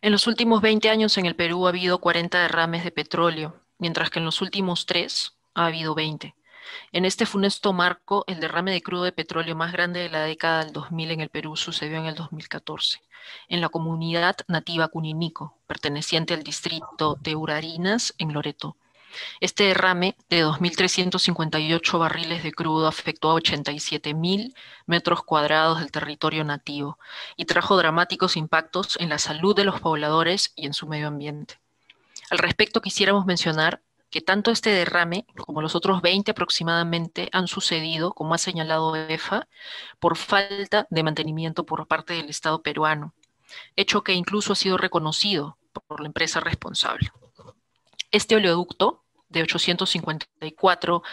En los últimos 20 años en el Perú ha habido 40 derrames de petróleo, mientras que en los últimos 3 ha habido 20. En este funesto marco, el derrame de crudo de petróleo más grande de la década del 2000 en el Perú sucedió en el 2014, en la comunidad nativa Cuninico, perteneciente al distrito de Urarinas, en Loreto. Este derrame de 2.358 barriles de crudo afectó a 87.000 metros cuadrados del territorio nativo y trajo dramáticos impactos en la salud de los pobladores y en su medio ambiente. Al respecto, quisiéramos mencionar que tanto este derrame como los otros 20 aproximadamente han sucedido, como ha señalado EFA, por falta de mantenimiento por parte del Estado peruano, hecho que incluso ha sido reconocido por la empresa responsable. Este oleoducto, de 854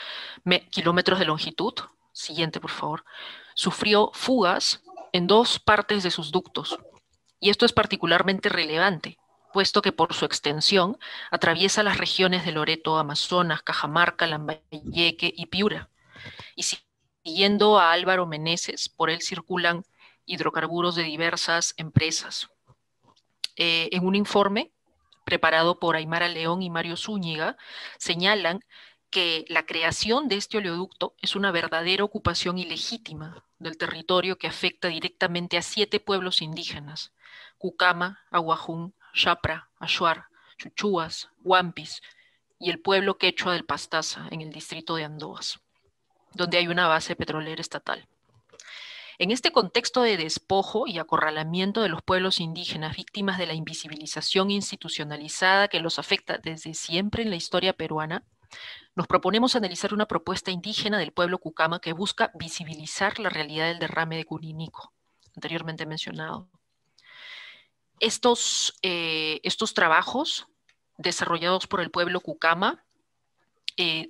kilómetros de longitud, siguiente por favor, sufrió fugas en 2 partes de sus ductos. Y esto es particularmente relevante, puesto que por su extensión atraviesa las regiones de Loreto, Amazonas, Cajamarca, Lambayeque y Piura. Y siguiendo a Álvaro Meneses, por él circulan hidrocarburos de diversas empresas. En un informe preparado por Aymara León y Mario Zúñiga, señalan que la creación de este oleoducto es una verdadera ocupación ilegítima del territorio que afecta directamente a 7 pueblos indígenas: Cucama, Aguajún, Chapra, Achuar, Chuchuas, Huampis y el pueblo quechua del Pastaza, en el distrito de Andoas, donde hay una base petrolera estatal. En este contexto de despojo y acorralamiento de los pueblos indígenas, víctimas de la invisibilización institucionalizada que los afecta desde siempre en la historia peruana, nos proponemos analizar una propuesta indígena del pueblo Cucama que busca visibilizar la realidad del derrame de Cuninico, anteriormente mencionado. Estos trabajos desarrollados por el pueblo Cucama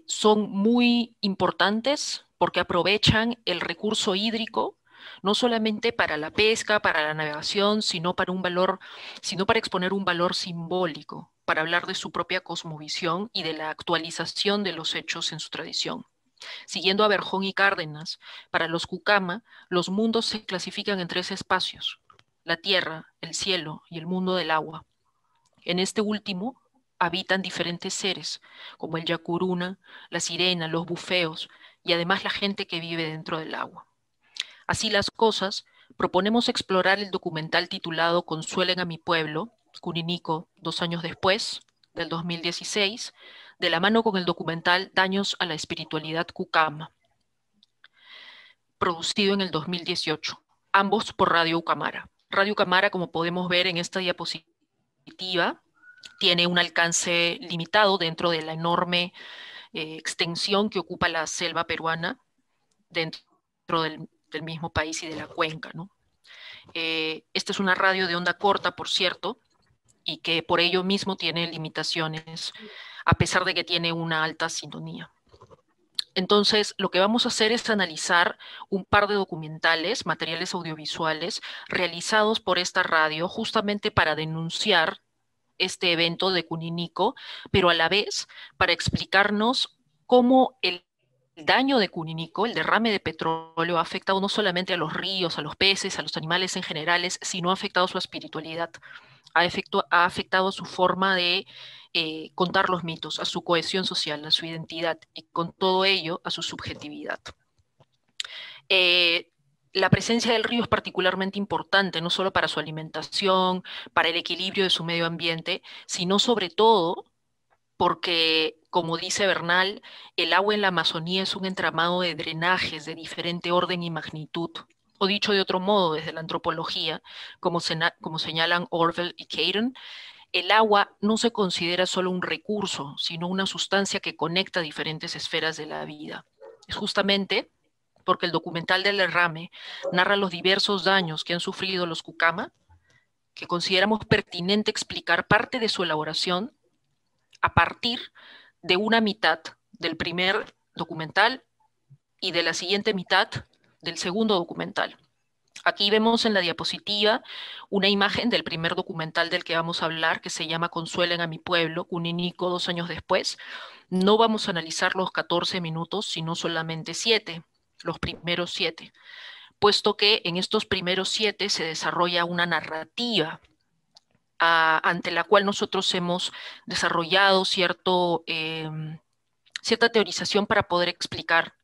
son muy importantes porque aprovechan el recurso hídrico no solamente para la pesca, para la navegación, sino para exponer un valor simbólico, para hablar de su propia cosmovisión y de la actualización de los hechos en su tradición. Siguiendo a Berjón y Cárdenas, para los Cucama, los mundos se clasifican en 3 espacios: la tierra, el cielo y el mundo del agua. En este último habitan diferentes seres, como el yacuruna, la sirena, los bufeos y además la gente que vive dentro del agua. Así las cosas, proponemos explorar el documental titulado Consuelen a mi pueblo, Cuninico, 2 años después, del 2016, de la mano con el documental Daños a la espiritualidad Cucama, producido en el 2018, ambos por Radio Ucamara. Radio Ucamara, como podemos ver en esta diapositiva, tiene un alcance limitado dentro de la enorme extensión que ocupa la selva peruana dentro del mismo país y de la cuenca, ¿no? Esta es una radio de onda corta, por cierto, y que por ello mismo tiene limitaciones, a pesar de que tiene una alta sintonía. Entonces, lo que vamos a hacer es analizar un par de documentales, materiales audiovisuales, realizados por esta radio justamente para denunciar este evento de Cuninico, pero a la vez para explicarnos cómo el daño de Cuninico, el derrame de petróleo, ha afectado no solamente a los ríos, a los peces, a los animales en general, sino ha afectado su espiritualidad, ha afectado su forma de contar los mitos, a su cohesión social, a su identidad y con todo ello a su subjetividad. La presencia del río es particularmente importante, no solo para su alimentación, para el equilibrio de su medio ambiente, sino sobre todo porque, como dice Bernal, el agua en la Amazonía es un entramado de drenajes de diferente orden y magnitud. O dicho de otro modo, desde la antropología, como señalan Orwell y Caton, el agua no se considera solo un recurso, sino una sustancia que conecta diferentes esferas de la vida. Es justamente porque el documental del derrame narra los diversos daños que han sufrido los Cucama, que consideramos pertinente explicar parte de su elaboración a partir de una mitad del primer documental y de la siguiente mitad del segundo documental. Aquí vemos en la diapositiva una imagen del primer documental del que vamos a hablar, que se llama Consuelen a mi pueblo, Cuninico, 2 años después. No vamos a analizar los 14 minutos, sino solamente 7, los primeros 7, puesto que en estos primeros 7 se desarrolla una narrativa ante la cual nosotros hemos desarrollado cierta teorización para poder explicar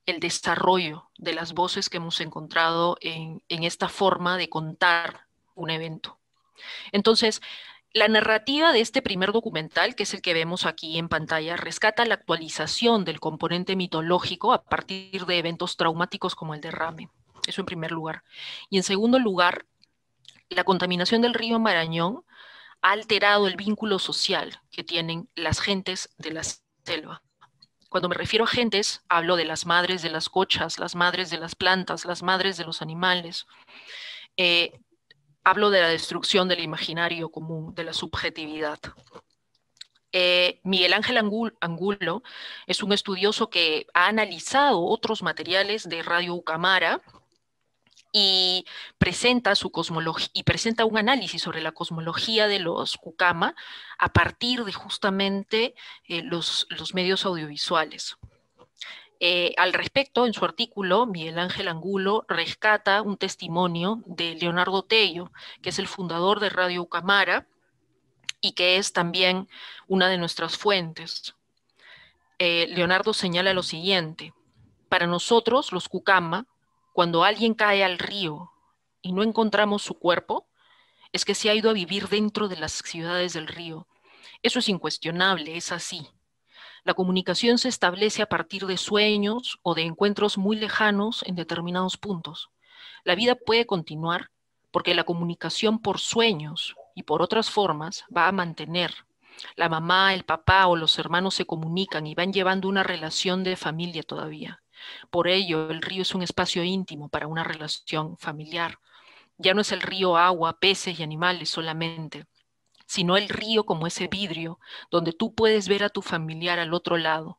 el desarrollo de las voces que hemos encontrado en esta forma de contar un evento. Entonces, la narrativa de este primer documental, que es el que vemos aquí en pantalla, rescata la actualización del componente mitológico a partir de eventos traumáticos como el derrame. Eso en primer lugar. Y en segundo lugar, la contaminación del río Marañón ha alterado el vínculo social que tienen las gentes de la selva. Cuando me refiero a gentes, hablo de las madres de las cochas, las madres de las plantas, las madres de los animales. Hablo de la destrucción del imaginario común, de la subjetividad. Miguel Ángel Angulo es un estudioso que ha analizado otros materiales de Radio Ucamara y presenta un análisis sobre la cosmología de los Cucama a partir de justamente los medios audiovisuales. Al respecto, en su artículo, Miguel Ángel Angulo rescata un testimonio de Leonardo Tello, que es el fundador de Radio Ucamara y que es también una de nuestras fuentes. Leonardo señala lo siguiente: para nosotros, los Cucama, cuando alguien cae al río y no encontramos su cuerpo, es que se ha ido a vivir dentro de las ciudades del río. Eso es incuestionable, es así. La comunicación se establece a partir de sueños o de encuentros muy lejanos en determinados puntos. La vida puede continuar porque la comunicación por sueños y por otras formas va a mantener. La mamá, el papá o los hermanos se comunican y van llevando una relación de familia todavía. Por ello, el río es un espacio íntimo para una relación familiar. Ya no es el río agua, peces y animales solamente, sino el río como ese vidrio donde tú puedes ver a tu familiar al otro lado.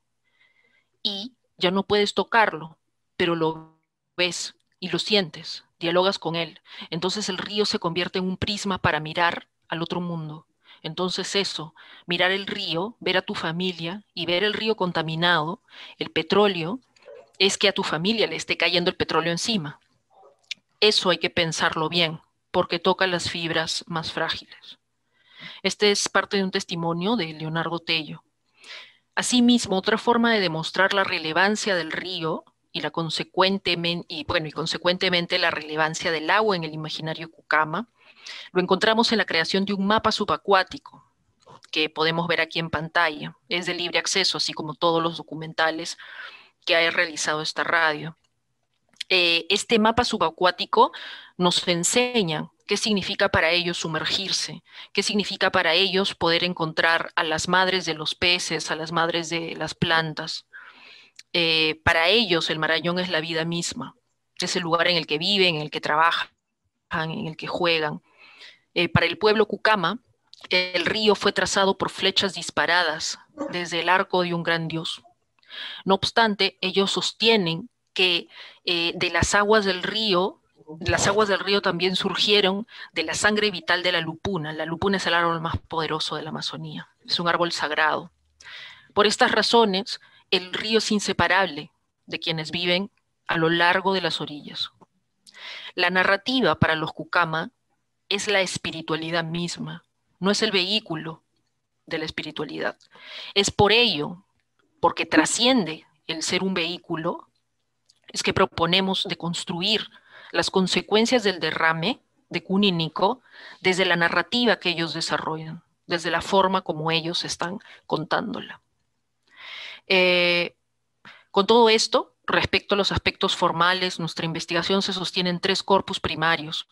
Y ya no puedes tocarlo, pero lo ves y lo sientes, dialogas con él. Entonces el río se convierte en un prisma para mirar al otro mundo. Entonces eso, mirar el río, ver a tu familia y ver el río contaminado, el petróleo, es que a tu familia le esté cayendo el petróleo encima. Eso hay que pensarlo bien, porque toca las fibras más frágiles. Este es parte de un testimonio de Leonardo Tello. Asimismo, otra forma de demostrar la relevancia del río y consecuentemente la relevancia del agua en el imaginario Cucama, lo encontramos en la creación de un mapa subacuático, que podemos ver aquí en pantalla. Es de libre acceso, así como todos los documentales que ha realizado esta radio. Este mapa subacuático nos enseña qué significa para ellos sumergirse, qué significa para ellos poder encontrar a las madres de los peces, a las madres de las plantas. Para ellos el Marañón es la vida misma, es el lugar en el que viven, en el que trabajan, en el que juegan. Para el pueblo Cucama, el río fue trazado por flechas disparadas desde el arco de un gran dios. No obstante, ellos sostienen que de las aguas del río también surgieron de la sangre vital de la lupuna. La lupuna es el árbol más poderoso de la Amazonía, es un árbol sagrado. Por estas razones, el río es inseparable de quienes viven a lo largo de las orillas. La narrativa para los Cucama es la espiritualidad misma, no es el vehículo de la espiritualidad. Es por ello, porque trasciende el ser un vehículo, es que proponemos de construir las consecuencias del derrame de Cuninico desde la narrativa que ellos desarrollan, desde la forma como ellos están contándola. Con todo esto, respecto a los aspectos formales, nuestra investigación se sostiene en 3 corpus primarios.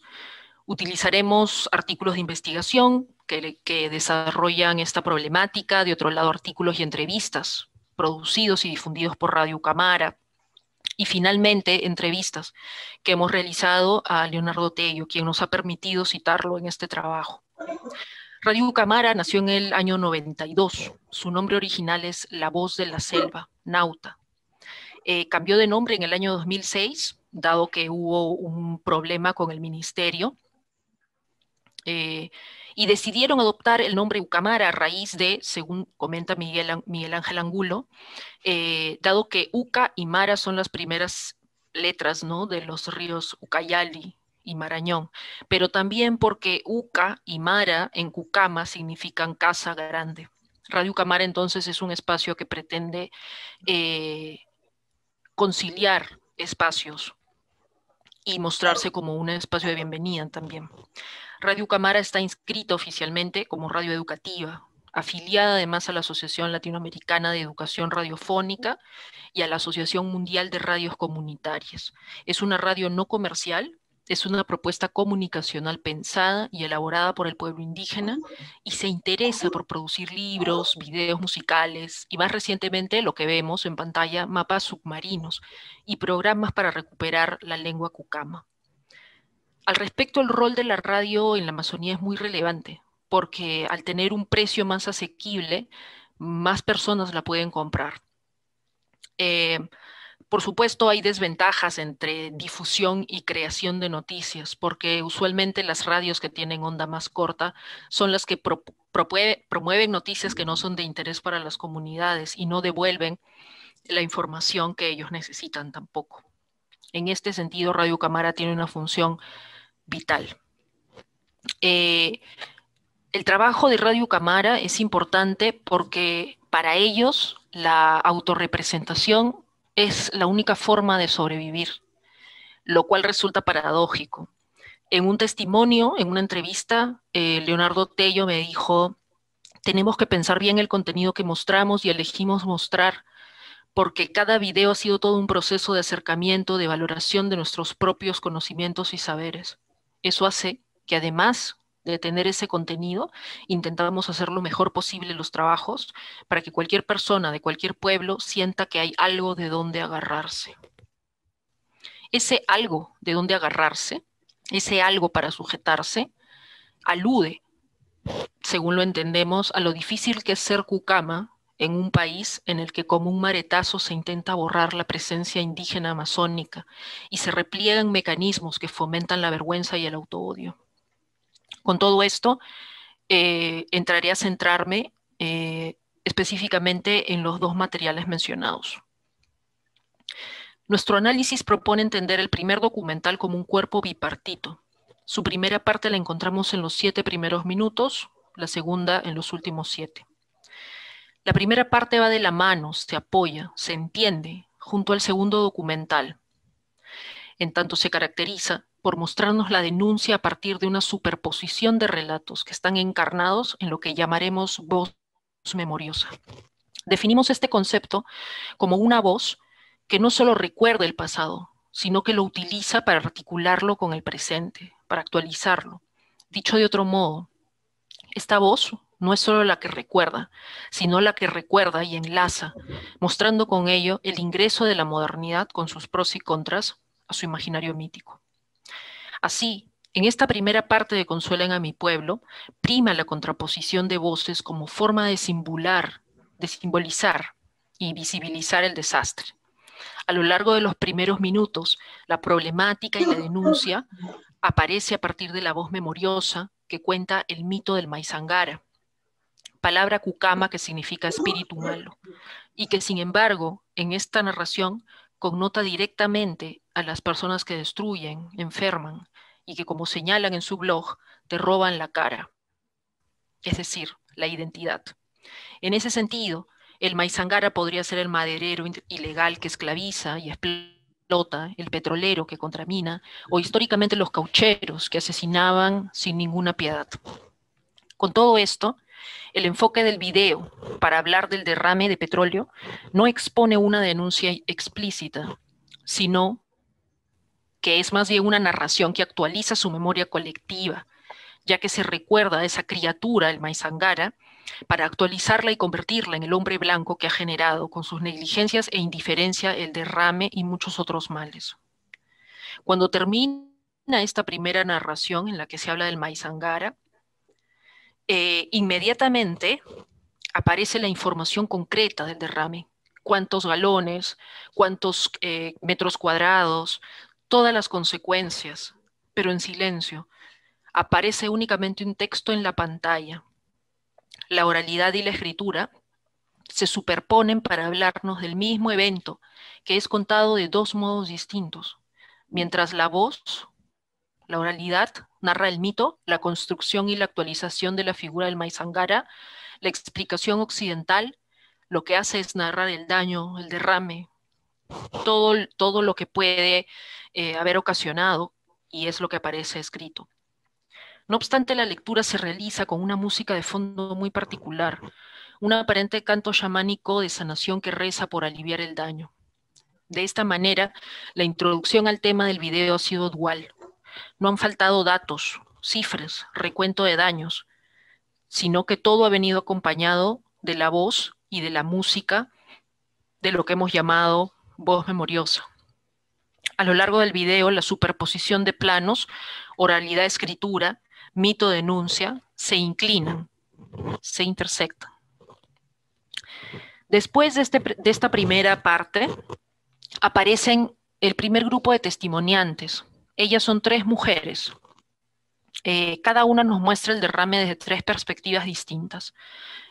Utilizaremos artículos de investigación que desarrollan esta problemática, de otro lado artículos y entrevistas producidos y difundidos por Radio Ucamara, y finalmente entrevistas que hemos realizado a Leonardo Tello, quien nos ha permitido citarlo en este trabajo. Radio Ucamara nació en el año 92, su nombre original es La Voz de la Selva, Nauta. Cambió de nombre en el año 2006, dado que hubo un problema con el ministerio, y decidieron adoptar el nombre Ucamara a raíz de, según comenta Miguel Ángel Angulo, dado que Uca y Mara son las primeras letras, ¿no?, de los ríos Ucayali y Marañón, pero también porque Uca y Mara en Cucama significan casa grande. Radio Ucamara entonces es un espacio que pretende conciliar espacios y mostrarse como un espacio de bienvenida también. Radio Ucamara está inscrita oficialmente como radio educativa, afiliada además a la Asociación Latinoamericana de Educación Radiofónica y a la Asociación Mundial de Radios Comunitarias. Es una radio no comercial, es una propuesta comunicacional pensada y elaborada por el pueblo indígena y se interesa por producir libros, videos musicales y más recientemente lo que vemos en pantalla, mapas submarinos y programas para recuperar la lengua cucama. Al respecto, el rol de la radio en la Amazonía es muy relevante, porque al tener un precio más asequible, más personas la pueden comprar. Por supuesto, hay desventajas entre difusión y creación de noticias, porque usualmente las radios que tienen onda más corta son las que promueven noticias que no son de interés para las comunidades y no devuelven la información que ellos necesitan tampoco. En este sentido, Radio Ucamara tiene una función vital. El trabajo de Radio Ucamara es importante porque para ellos la autorrepresentación es la única forma de sobrevivir, lo cual resulta paradójico. En un testimonio, en una entrevista, Leonardo Tello me dijo, tenemos que pensar bien el contenido que mostramos y elegimos mostrar, porque cada video ha sido todo un proceso de acercamiento, de valoración de nuestros propios conocimientos y saberes. Eso hace que además de tener ese contenido, intentamos hacer lo mejor posible los trabajos para que cualquier persona de cualquier pueblo sienta que hay algo de donde agarrarse. Ese algo de donde agarrarse, ese algo para sujetarse, alude, según lo entendemos, a lo difícil que es ser cucama en un país en el que como un maretazo se intenta borrar la presencia indígena amazónica y se repliegan mecanismos que fomentan la vergüenza y el autoodio. Con todo esto, entraré a centrarme específicamente en los dos materiales mencionados. Nuestro análisis propone entender el primer documental como un cuerpo bipartito. Su primera parte la encontramos en los 7 primeros minutos, la segunda en los últimos 7. La primera parte va de la mano, se apoya, se entiende, junto al segundo documental. En tanto se caracteriza por mostrarnos la denuncia a partir de una superposición de relatos que están encarnados en lo que llamaremos voz memoriosa. Definimos este concepto como una voz que no solo recuerda el pasado, sino que lo utiliza para articularlo con el presente, para actualizarlo. Dicho de otro modo, esta voz no es solo la que recuerda, sino la que recuerda y enlaza, mostrando con ello el ingreso de la modernidad con sus pros y contras a su imaginario mítico. Así, en esta primera parte de Consuelen a mi pueblo, prima la contraposición de voces como forma de simbolizar y visibilizar el desastre. A lo largo de los primeros minutos, la problemática y la denuncia aparece a partir de la voz memoriosa que cuenta el mito del Maizangara, palabra cucama que significa espíritu malo, y que sin embargo, en esta narración, connota directamente a las personas que destruyen, enferman, y que como señalan en su blog, te roban la cara, es decir, la identidad. En ese sentido, el Maizangara podría ser el maderero ilegal que esclaviza y explota, el petrolero que contamina, o históricamente los caucheros que asesinaban sin ninguna piedad. Con todo esto, el enfoque del video para hablar del derrame de petróleo no expone una denuncia explícita, sino que es más bien una narración que actualiza su memoria colectiva, ya que se recuerda a esa criatura, el Maizangara, para actualizarla y convertirla en el hombre blanco que ha generado con sus negligencias e indiferencia el derrame y muchos otros males. Cuando termina esta primera narración en la que se habla del Maizangara, inmediatamente aparece la información concreta del derrame, cuántos galones, cuántos metros cuadrados, todas las consecuencias, pero en silencio. Aparece únicamente un texto en la pantalla. La oralidad y la escritura se superponen para hablarnos del mismo evento, que es contado de dos modos distintos, mientras la voz La oralidad narra el mito, la construcción y la actualización de la figura del Maizangara. La explicación occidental lo que hace es narrar el daño, el derrame, todo lo que puede haber ocasionado, y es lo que aparece escrito. No obstante, la lectura se realiza con una música de fondo muy particular, un aparente canto chamánico de sanación que reza por aliviar el daño. De esta manera, la introducción al tema del video ha sido dual. No han faltado datos, cifras, recuento de daños, sino que todo ha venido acompañado de la voz y de la música de lo que hemos llamado voz memoriosa. A lo largo del video, la superposición de planos, oralidad-escritura, mito-denuncia, se inclinan, se intersectan. Después de esta primera parte, aparecen el primer grupo de testimoniantes. Ellas son 3 mujeres. Cada una nos muestra el derrame desde 3 perspectivas distintas.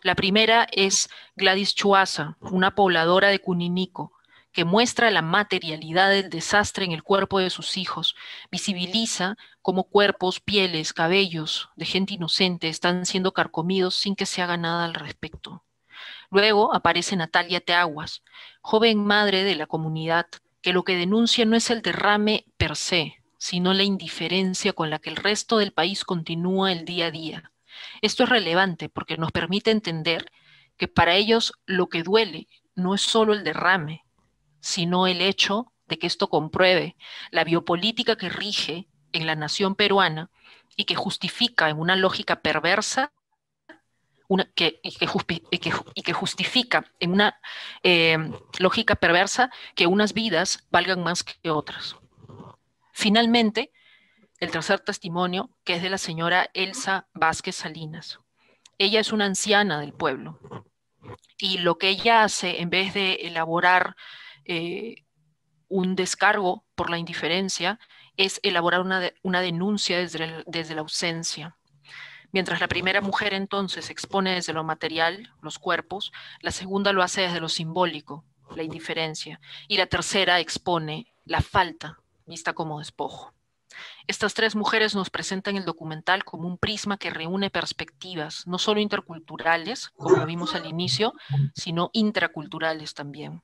La primera es Gladys Chuaza, una pobladora de Cuninico, que muestra la materialidad del desastre en el cuerpo de sus hijos, visibiliza cómo cuerpos, pieles, cabellos de gente inocente están siendo carcomidos sin que se haga nada al respecto. Luego aparece Natalia Teaguas, joven madre de la comunidad, que lo que denuncia no es el derrame per se, sino la indiferencia con la que el resto del país continúa el día a día. Esto es relevante porque nos permite entender que para ellos lo que duele no es solo el derrame, sino el hecho de que esto compruebe la biopolítica que rige en la nación peruana y que justifica en una lógica perversa, que justifica en una lógica perversa que unas vidas valgan más que otras. Finalmente, el tercer testimonio, que es de la señora Elsa Vázquez Salinas. Ella es una anciana del pueblo y lo que ella hace, en vez de elaborar un descargo por la indiferencia, es elaborar una denuncia desde la ausencia. Mientras la primera mujer entonces expone desde lo material, los cuerpos, la segunda lo hace desde lo simbólico, la indiferencia, y la tercera expone la falta, vista como despojo. Estas 3 mujeres nos presentan el documental como un prisma que reúne perspectivas, no solo interculturales, como lo vimos al inicio, sino intraculturales también.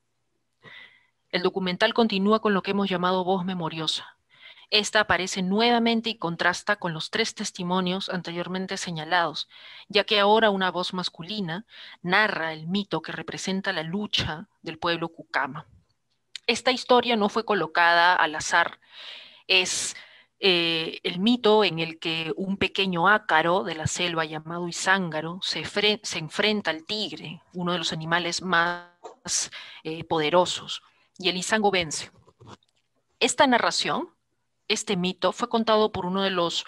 El documental continúa con lo que hemos llamado voz memoriosa. Esta aparece nuevamente y contrasta con los 3 testimonios anteriormente señalados, ya que ahora una voz masculina narra el mito que representa la lucha del pueblo Cucama. Esta historia no fue colocada al azar, es el mito en el que un pequeño ácaro de la selva llamado Izángaro se enfrenta al tigre, uno de los animales más poderosos, y el Izango vence. Esta narración, este mito, fue contado por uno de los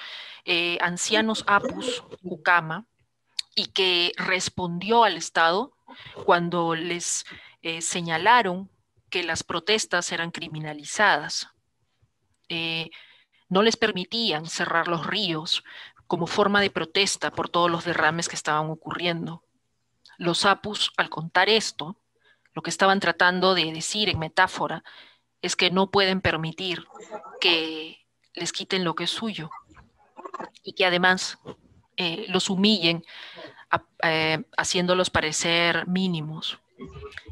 ancianos apus Cucama y que respondió al Estado cuando les señalaron que las protestas eran criminalizadas. No les permitían cerrar los ríos como forma de protesta por todos los derrames que estaban ocurriendo. Los apus, al contar esto, lo que estaban tratando de decir en metáfora es que no pueden permitir que les quiten lo que es suyo y que además los humillen haciéndolos parecer mínimos.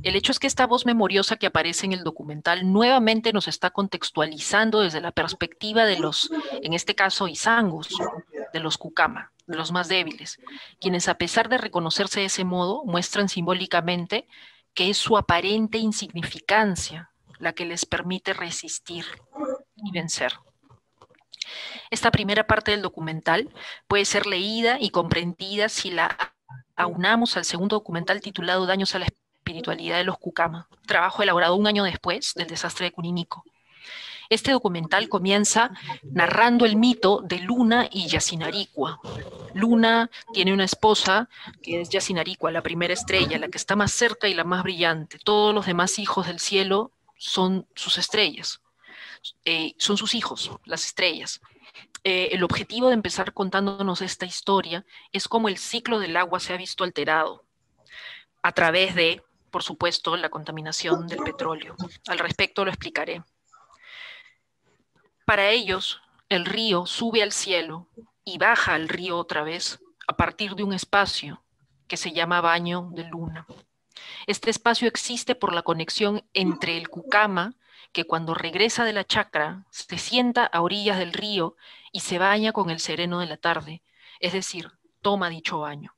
El hecho es que esta voz memoriosa que aparece en el documental nuevamente nos está contextualizando desde la perspectiva de los, en este caso, izangos, de los Cucama, de los más débiles, quienes a pesar de reconocerse de ese modo, muestran simbólicamente que es su aparente insignificancia la que les permite resistir y vencer. Esta primera parte del documental puede ser leída y comprendida si la aunamos al segundo documental titulado Daños a la espiritualidad de los Cucama, trabajo elaborado un año después del desastre de Cuninico. Este documental comienza narrando el mito de Luna y Yacinaricua. Luna tiene una esposa que es Yacinaricua, la primera estrella, la que está más cerca y la más brillante. Todos los demás hijos del cielo son sus estrellas, son sus hijos, las estrellas. El objetivo de empezar contándonos esta historia es cómo el ciclo del agua se ha visto alterado a través de, por supuesto, la contaminación del petróleo. Al respecto lo explicaré. Para ellos, el río sube al cielo y baja al río otra vez a partir de un espacio que se llama baño de luna. Este espacio existe por la conexión entre el cucama, que cuando regresa de la chacra se sienta a orillas del río y se baña con el sereno de la tarde, es decir, toma dicho baño.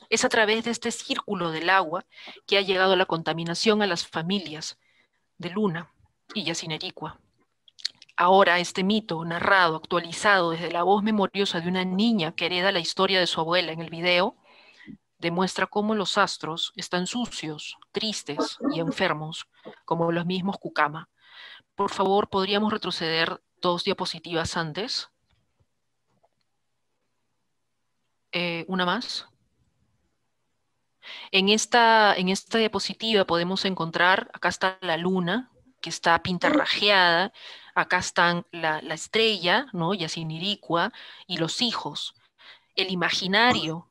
Es a través de este círculo del agua que ha llegado la contaminación a las familias de Luna y Yacyretá. Ahora este mito, narrado, actualizado desde la voz memoriosa de una niña que hereda la historia de su abuela en el video, demuestra cómo los astros están sucios, tristes y enfermos, como los mismos Cucama. Por favor, ¿podríamos retroceder 2 diapositivas antes? Una más. En esta diapositiva podemos encontrar, acá está la luna, que está pintarrajeada, acá están la estrella, ¿no? Yacyretá, y los hijos. El imaginario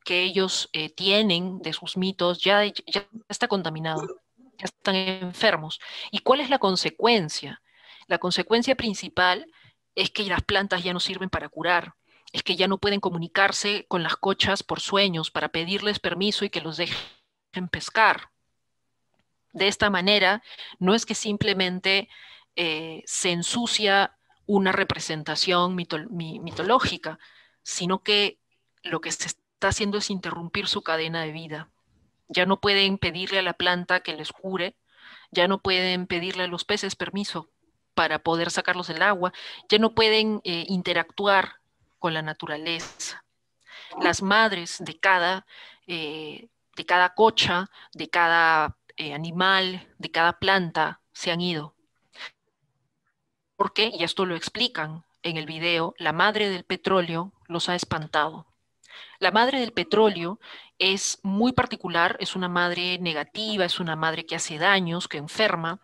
que ellos tienen de sus mitos ya está contaminado, ya están enfermos. ¿Y cuál es la consecuencia? La consecuencia principal es que las plantas ya no sirven para curar, es que ya no pueden comunicarse con las cochas por sueños para pedirles permiso y que los dejen pescar. De esta manera, no es que simplemente se ensucia una representación mitológica, sino que lo que se está haciendo es interrumpir su cadena de vida. Ya no pueden pedirle a la planta que les cure, ya no pueden pedirle a los peces permiso para poder sacarlos del agua, ya no pueden interactuar con la naturaleza. Las madres de cada cocha, de cada animal, de cada planta se han ido. Porque, y esto lo explican en el video, la madre del petróleo los ha espantado. La madre del petróleo es muy particular, es una madre negativa, es una madre que hace daños, que enferma,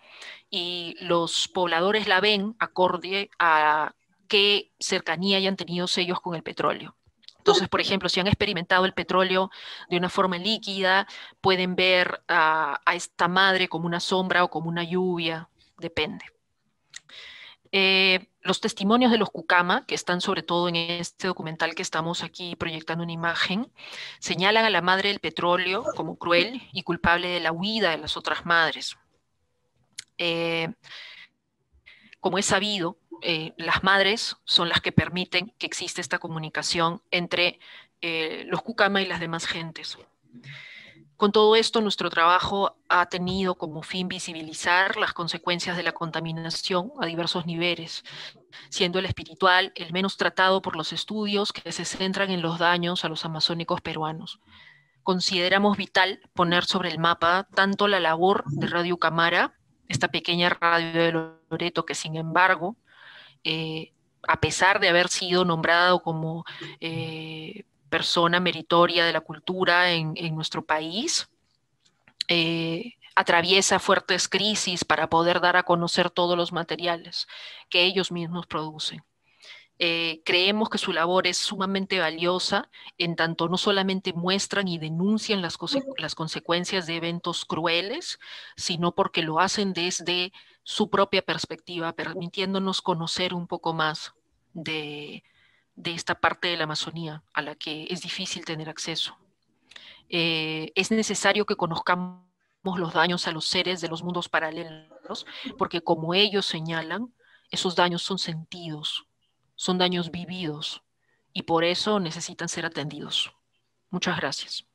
y los pobladores la ven acorde a qué cercanía hayan tenido ellos con el petróleo. Entonces, por ejemplo, si han experimentado el petróleo de una forma líquida, pueden ver a esta madre como una sombra o como una lluvia, depende. Los testimonios de los Cucama, que están sobre todo en este documental que estamos aquí proyectando una imagen, señalan a la madre del petróleo como cruel y culpable de la huida de las otras madres. Como es sabido, las madres son las que permiten que exista esta comunicación entre los Cucama y las demás gentes. Con todo esto, nuestro trabajo ha tenido como fin visibilizar las consecuencias de la contaminación a diversos niveles, siendo el espiritual el menos tratado por los estudios que se centran en los daños a los amazónicos peruanos. Consideramos vital poner sobre el mapa tanto la labor de Radio Cámara, esta pequeña radio de Loreto que sin embargo, a pesar de haber sido nombrado como persona meritoria de la cultura en nuestro país, atraviesa fuertes crisis para poder dar a conocer todos los materiales que ellos mismos producen. Creemos que su labor es sumamente valiosa, en tanto no solamente muestran y denuncian las consecuencias de eventos crueles, sino porque lo hacen desde su propia perspectiva, permitiéndonos conocer un poco más de esta parte de la Amazonía a la que es difícil tener acceso. Es necesario que conozcamos los daños a los seres de los mundos paralelos, porque como ellos señalan, esos daños son sentidos, son daños vividos, y por eso necesitan ser atendidos. Muchas gracias.